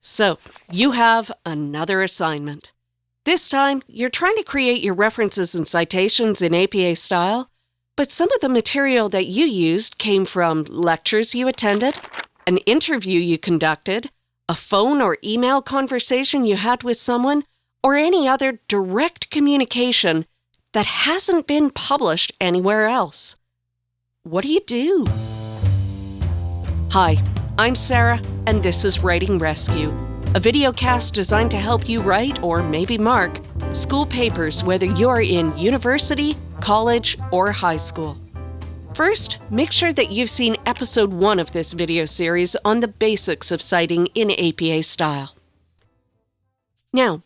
So, you have another assignment. This time, you're trying to create your references and citations in APA style, but some of the material that you used came from lectures you attended, an interview you conducted, a phone or email conversation you had with someone, or any other direct communication that hasn't been published anywhere else. What do you do? Hi, I'm Sarah, and this is Writing Rescue, a videocast designed to help you write, or maybe mark, school papers whether you're in university, college, or high school. First, make sure that you've seen episode 1 of this video series on the basics of citing in APA style. Now,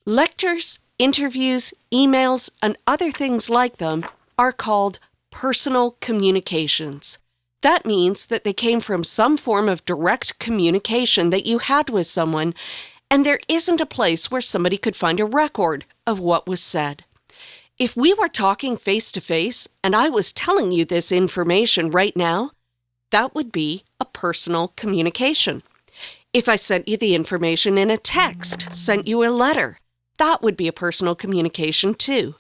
lectures, interviews, emails, and other things like them are called personal communications. That means that they came from some form of direct communication that you had with someone, and there isn't a place where somebody could find a record of what was said. If we were talking face-to-face and I was telling you this information right now, that would be a personal communication. If I sent you the information in a text, sent you a letter, that would be a personal communication too.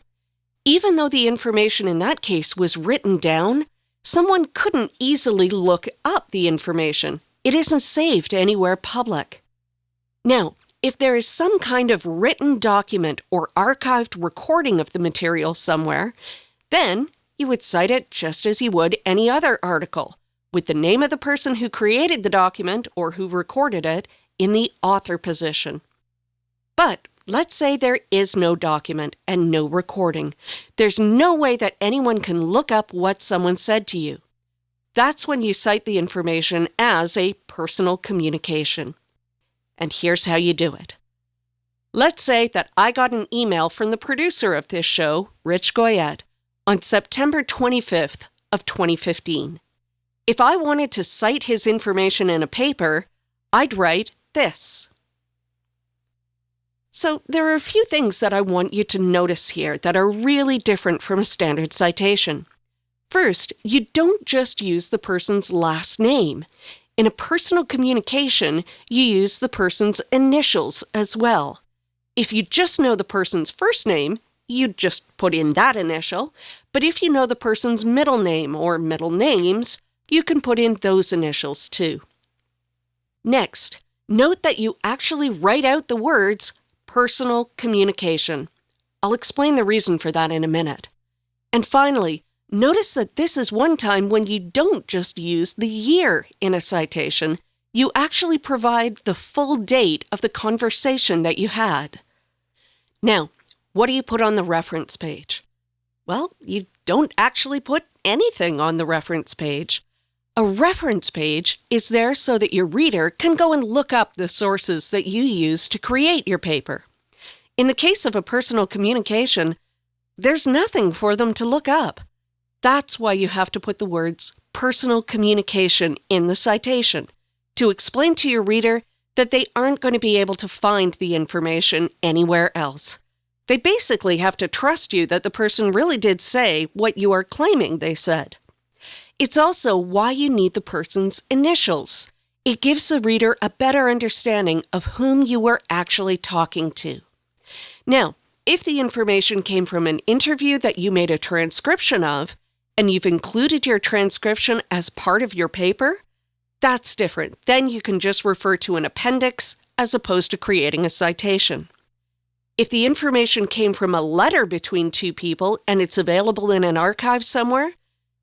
Even though the information in that case was written down, someone couldn't easily look up the information. It isn't saved anywhere public. Now, if there is some kind of written document or archived recording of the material somewhere, then you would cite it just as you would any other article, with the name of the person who created the document or who recorded it in the author position. But let's say there is no document and no recording. There's no way that anyone can look up what someone said to you. That's when you cite the information as a personal communication. And here's how you do it. Let's say that I got an email from the producer of this show, Rich Goyette, on September 25th of 2015. If I wanted to cite his information in a paper, I'd write this. So there are a few things that I want you to notice here that are really different from a standard citation. First, you don't just use the person's last name. In a personal communication, you use the person's initials as well. If you just know the person's first name, you just put in that initial, but if you know the person's middle name or middle names, you can put in those initials too. Next, note that you actually write out the words personal communication. I'll explain the reason for that in a minute. And finally, notice that this is one time when you don't just use the year in a citation, you actually provide the full date of the conversation that you had. Now, what do you put on the reference page? Well, you don't actually put anything on the reference page. A reference page is there so that your reader can go and look up the sources that you use to create your paper. In the case of a personal communication, there's nothing for them to look up. That's why you have to put the words personal communication in the citation, to explain to your reader that they aren't going to be able to find the information anywhere else. They basically have to trust you that the person really did say what you are claiming they said. It's also why you need the person's initials. It gives the reader a better understanding of whom you were actually talking to. Now, if the information came from an interview that you made a transcription of, and you've included your transcription as part of your paper, that's different. Then you can just refer to an appendix as opposed to creating a citation. If the information came from a letter between two people and it's available in an archive somewhere,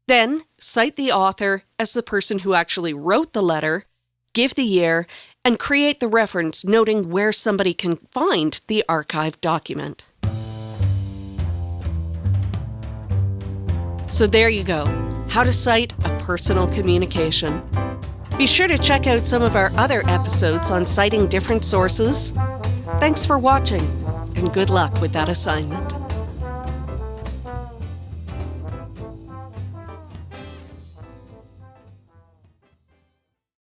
then cite the author as the person who actually wrote the letter, give the year, and create the reference noting where somebody can find the archived document. So there you go, how to cite a personal communication. Be sure to check out some of our other episodes on citing different sources. Thanks for watching, and good luck with that assignment.